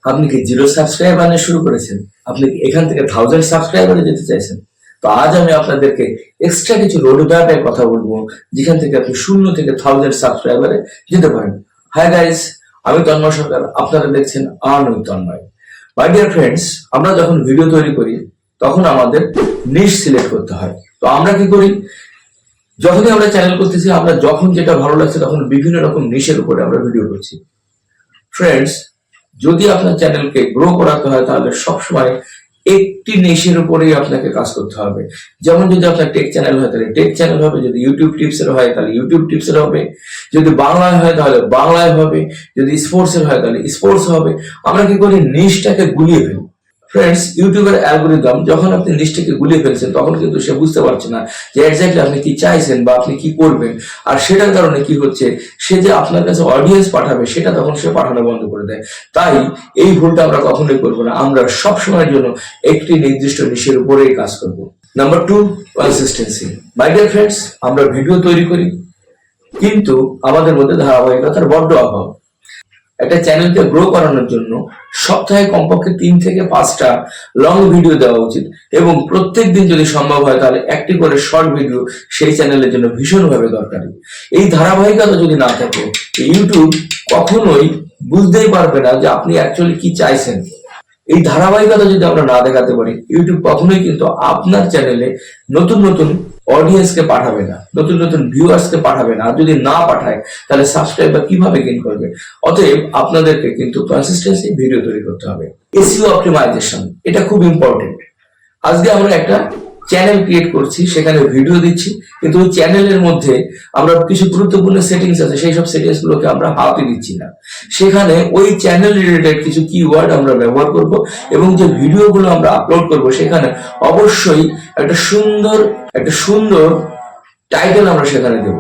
আপনি কি 0 সাবস্ক্রাইবার নিয়ে শুরু করেছেন? আপনি কি এখান থেকে 1000 সাবস্ক্রাইবারে যেতে চাইছেন? তো আজ আমি আপনাদেরকে এক্সট্রা কিছু রোড ম্যাপের কথা বলবো, যেখান থেকে আপনি 0 থেকে 1000 সাবস্ক্রাইবারে যেতে পারেন। হাই গাইস, আমি তন্ময় সরকার, আপনারা দেখছেন earn with Tanmoy. My dear friends, আমরা যখন ভিডিও তৈরি করি তখন আমাদের নিশ সিলেক্ট করতে হয়। তো আমরা কি করি, যখনই আমরা চ্যানেল করতেছি, আমরা যখন যেটা ভালো লাগছে তখন বিভিন্ন রকম নিশের উপরে আমরা ভিডিও করছি। ফ্রেন্ডস, যদি আপনার চ্যানেলকে গ্রো করাতে হয় তাহলে সবসময় একটি নিশের উপরেই আপনাকে কাজ করতে হবে। যেমন যদি আপনার টেক চ্যানেল হয় তাহলে টেক চ্যানেল হবে, যদি ইউটিউব টিপসের হয় তাহলে ইউটিউব টিপসের হবে, যদি বাংলায় হয় তাহলে বাংলায় হবে, যদি স্পোর্টসের হয় তাহলে স্পোর্টস হবে। আমরা কি করি, নিশটাকে গুলিয়ে ফেলি। ফ্রেন্ডস, ইউটিউবের অ্যালগোরিদম যখন আপনি নিশটাকে গুলিয়ে ফেলছেন তখন কিন্তু সে বুঝতে পারছে না যে এক্স্যাক্টলি আপনি কি চাইছেন বা আপনি কি করবেন। আর সেটার কারণে কি হচ্ছে, সে যে আপনার কাছে অডিয়েন্স পাঠাবে সেটা তখন সে পাঠানো বন্ধ করে দেয়। তাই এই ভুলটা আমরা কখনোই করবো না। আমরা সব সময়ের জন্য একটি নির্দিষ্ট নিশের উপরেই কাজ করব। Number 2, consistency. মাই ডিয়ার ফ্রেন্ডস, আমরা ভিডিও তৈরি করি কিন্তু আমাদের মধ্যে ধারাবাহিকতার বড্ড অভাব। একটা চ্যানেলকে গ্রো করানোর জন্য সপ্তাহে কমপক্ষে 3 থেকে 5টা লং ভিডিও দেওয়া উচিত, এবং প্রত্যেক দিন যদি সম্ভব হয় তাহলে একটি করে শর্ট ভিডিও সেই চ্যানেলের জন্য ভীষণভাবে দরকারি। এই ধারাবাহিকতা যদি না থাকে, ইউটিউব কখনোই বুঝতেই পারবে না যে আপনি অ্যাকচুয়ালি কি চাইছেন। এই ধারাবাহিকতা যদি আমরা না দেখাতে পারি, ইউটিউব কখনোই কিন্তু আপনার চ্যানেলে নতুন নতুন অডিয়েন্সকে পাঠাবে না, নতুন নতুন ভিউয়ার্সকে পাঠাবে না। আর যদি না পাঠায় তাহলে সাবস্ক্রাইবার কিভাবে গেইন করবে? অতএব আপনাদেরকে কিন্তু কনসিস্টেন্সি ভিডিও তৈরি করতে হবে। এসইও অপটিমাইজেশন, এটা খুব ইম্পর্টেন্ট। আজকে আমরা একটা চ্যানেল ক্রিয়েট করছি, সেখানে ভিডিও দিচ্ছি, কিন্তু ওই চ্যানেলের মধ্যে আমরা কিছু গুরুত্বপূর্ণ সেটিংস আছে, সেই সব সেটিংস গুলোকে আমরা হাতই দিচ্ছি না। সেখানে ওই চ্যানেল রিলেটেড কিছু কিওয়ার্ড আমরা ব্যবহার করব, এবং যে ভিডিওগুলো আমরা আপলোড করব সেখানে অবশ্যই একটা সুন্দর টাইটেল আমরা সেখানে দেব,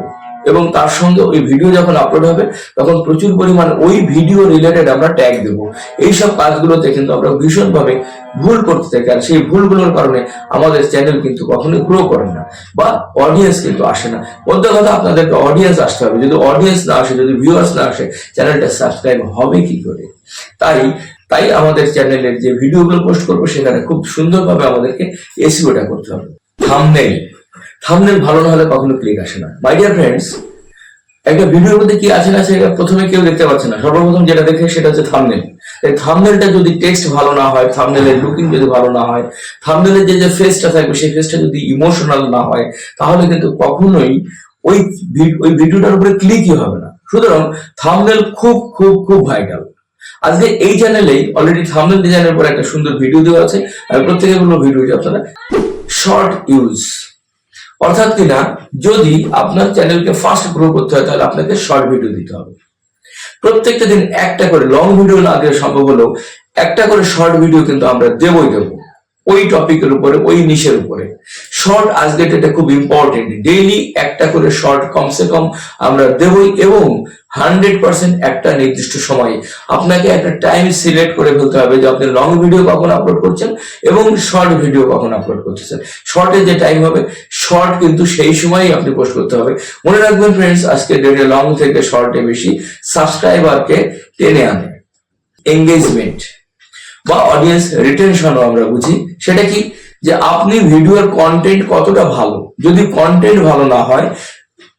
এবং তার সঙ্গে ওই ভিডিও যখন আপলোড হবে তখন প্রচুর পরিমাণ ওই ভিডিও রিলেটেড আমরা ট্যাগ দেব। এইসব কাজগুলোতে কিন্তু আমরা ভীষণভাবে ভুল করতে থাকি, আর সেই ভুলগুলোর কারণে আমাদের চ্যানেল কিন্তু কখনোই গ্রো করে না বা অডিয়েন্স কিন্তু আসে না। মধ্যে কথা, আপনাদেরকে অডিয়েন্স আসতে হবে। যদি অডিয়েন্স না আসে, যদি ভিউয়ার্স না আসে, চ্যানেলটা সাবস্ক্রাইব হবে কি করে? তাই আমাদের চ্যানেলের যে ভিডিওগুলো পোস্ট করবো সেখানে খুব সুন্দরভাবে আমাদেরকে এসইওটা করতে হবে। থাম্বনেল ভালো না হলে কখনো ক্লিক আসে না। মাই ডিয়ার ফ্রেন্ডস, একটা ভিডিওর মধ্যে কি আছে না সেটা প্রথমে কেউ দেখতে পাচ্ছে না। সর্বপ্রথম যেটা দেখে সেটা হচ্ছে থাম্বনেল। এই থাম্বনেলটা যদি টেক্সট ভালো না হয়, থাম্বনেলের লুকিং যদি ভালো না হয়, থাম্বনেলের যে ফেসটা থাকবে সেই ফেসটা যদি ইমোশনাল না হয়, তাহলে কিন্তু কখনোই ওই ভিডিওটার উপরে ক্লিকই হবে না। সুতরাং থাম্বনেল খুব খুব খুব ভাইটাল। আজকে এই চ্যানেলেই অলরেডি থাম্বনেল ডিজাইনের উপর একটা সুন্দর ভিডিও দেওয়া আছে। আমি প্রত্যেকে বলবো ভিডিওটি আপনারা শর্ট ইউজ, অর্থাৎ কিনা যদি আপনার চ্যানেলকে ফাস্ট গ্রো করতে হয় তাহলে আপনাকে শর্ট ভিডিও দিতে হবে। প্রত্যেকটা দিন একটা করে, লং ভিডিও না দেওয়া সম্ভব হলেও একটা করে শর্ট ভিডিও কিন্তু আমরা দেবই দেবো, ওই টপিকের উপরে, ওই নিশের উপরে। শর্ট আজকে এটা খুব ইম্পর্টেন্ট। ডেইলি একটা করে শর্ট কমসে কম আমরা দেবই, এবং 100% একটা নির্দিষ্ট সময়ে আপনাকে একটা টাইম সিলেক্ট করে ফেলতে হবে যে আপনি লং ভিডিও কখন আপলোড করছেন এবং শর্ট ভিডিও কখন আপলোড করতেছেন। শর্টে যে টাইম হবে, শর্ট কিন্তু সেই সময়ই আপনি পোস্ট করতে হবে। মনে রাখবেন ফ্রেন্ডস, আজকে ডেটে লং থেকে শর্টে বেশি সাবস্ক্রাইবারকে টেনে আনে। এঙ্গেজমেন্ট বা অডিয়েন্স রিটেনশনও আমরা বুঝি। সেটা কি, যে আপনি ভিডিওর কন্টেন্ট কতটা ভালো। যদি কন্টেন্ট ভালো না হয়,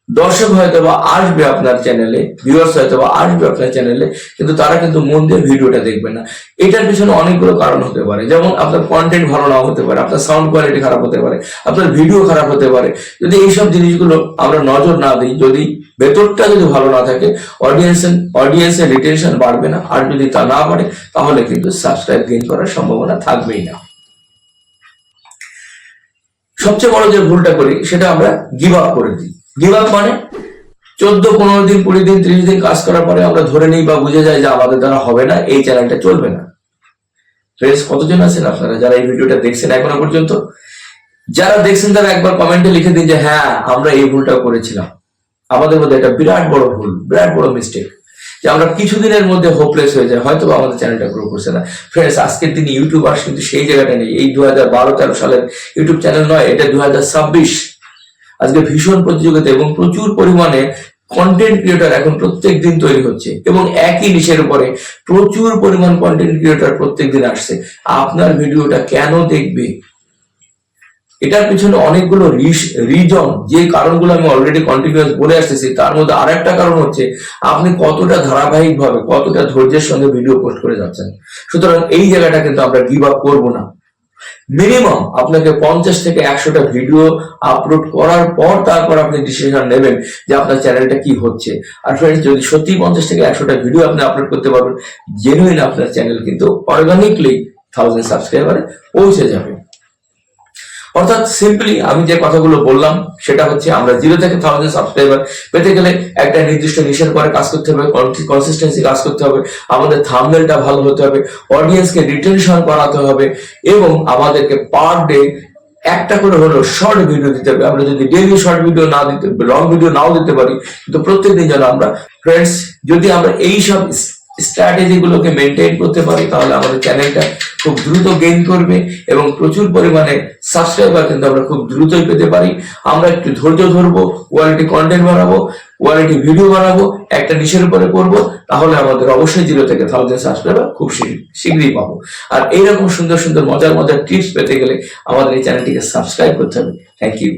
দর্শক হয়তো বা আসবে আপনার চ্যানেলে, ভিউয়ার্স হয়তো বা আসবে আপনার চ্যানেলে, কিন্তু তারা কিন্তু মন দিয়ে ভিডিওটা দেখবে না। এটার পিছনে অনেকগুলো কারণ হতে পারে। যেমন আপনার কন্টেন্ট ভালো নাও হতে পারে, আপনার সাউন্ড কোয়ালিটি খারাপ হতে পারে, আপনার ভিডিও খারাপ হতে পারে। যদি এইসব জিনিসগুলো আমরা নজর না দিই, যদি ভেতরটা যদি ভালো না থাকে, অডিয়েন্সের রিটেনশন বাড়বে না। আর যদি তা না বাড়ে তাহলে কিন্তু সাবস্ক্রাইব গেইন করার সম্ভাবনা থাকবেই না। সবচেয়ে বড় যে ভুলটা করি সেটা আমরা গিভ আপ করে দিই। গিভ আপ মানে 14, 15 দিন, 20 দিন, 30 দিন কাজ করার পরে আমরা ধরে নিই বা বুঝে যাই যে আমাদের দ্বারা হবে না, এই চ্যানেলটা চলবে না। ফ্রেন্ডস, কতজন আছেন আপনারা যারা এই ভিডিওটা দেখছেন এখনো পর্যন্ত? যারা দেখছেন তারা একবার কমেন্টে লিখে দিন যে হ্যাঁ, আমরা এই ভুলটা করেছিলাম। আমাদের মধ্যে একটা বিরাট বড় ভুল, বিরাট বড় মিস্টেক, যে আমরা কিছুদিনের মধ্যে হোপলেস হয়ে যায়, হয়তো আমাদের চ্যানেলটা গ্রো করছে না। ফ্রেন্ডস, আজকের দিনে ইউটিউবার্স কিন্তু সেই জায়গাটা নেই। এই 2012-13 সালের ইউটিউব চ্যানেল নয়, এটা 2026। আজকে ভীষণ প্রতিযোগিতা এবং প্রচুর পরিমাণে কন্টেন্ট ক্রিয়েটর এখন প্রত্যেক দিন তৈরি হচ্ছে এবং একই নিশের উপরে প্রচুর পরিমাণ কন্টেন্ট ক্রিয়েটর প্রত্যেক দিন আসছে। আপনার ভিডিওটা কেন দেখবে? এটার পিছনে অনেকগুলো রিজন, যে কারণগুলো আমি অলরেডি কন্টিনিউয়াস বলে আসতেছি, তার মধ্যে আরেকটা কারণ হচ্ছে আপনি কতটা ধারাবাহিক ভাবে, কতটা ধৈর্যের সঙ্গে ভিডিও পোস্ট করে যাচ্ছেন। সুতরাং এই জায়গাটা কিন্তু আমরা গিভ আপ করবো না। মিনিমাম আপনাকে 50 থেকে 100টা ভিডিও আপলোড করার পর তারপর আপনি ডিসিশন নেবেন যে আপনার চ্যানেলটা কি হচ্ছে। আর ফ্রেন্ডস, যদি সত্যি 50 থেকে 100টা ভিডিও আপনি আপলোড করতে পারবেন, জেনুইন আপনার চ্যানেল কিন্তু অর্গানিকলি 1000 সাবস্ক্রাইবারে পৌঁছে যাবে। অর্থাৎ সিম্পলি আমি যে কথাগুলো বললাম সেটা হচ্ছে, আমরা 0 থেকে 1000 সাবস্ক্রাইবার পেতে গেলে একটা নির্দিষ্ট নিশের পরে কাজ করতে হবে, কনসিস্টেন্সি কাজ করতে হবে, আমাদের থাম্বনেলটা ভালো হতে হবে, অডিয়েন্সকে রিটেনশন করাতে হবে এবং আমাদেরকে পার ডে একটা করে হলো শর্ট ভিডিও দিতে হবে। আমরা যদি ডেইলি শর্ট ভিডিও না দিতে, লং ভিডিও নাও দিতে পারি, কিন্তু প্রত্যেকদিন যেন আমরা, ফ্রেন্ডস, যদি আমরা এই সব স্ট্র্যাটেজি গুলোকে মেনটেন করতে পারি, তাহলে আমাদের চ্যানেলটা খুব দ্রুত গেইন করবে এবং প্রচুর পরিমাণে সাবস্ক্রাইবার কিন্তু আমরা খুব দ্রুতই পেতে পারি। আমরা একটু ধৈর্য ধরবো, কোয়ালিটি কন্টেন্ট বানাবো, কোয়ালিটি ভিডিও বানাবো, একটা নিশের উপরে করবো, তাহলে আমাদের অবশ্যই 0 থেকে 1000 সাবস্ক্রাইবার খুব শীঘ্রই পাবো। আর এইরকম সুন্দর সুন্দর মজার মজার টিপস পেতে গেলে আমাদের এই চ্যানেলটিকে সাবস্ক্রাইব করতে হবে। Thank you.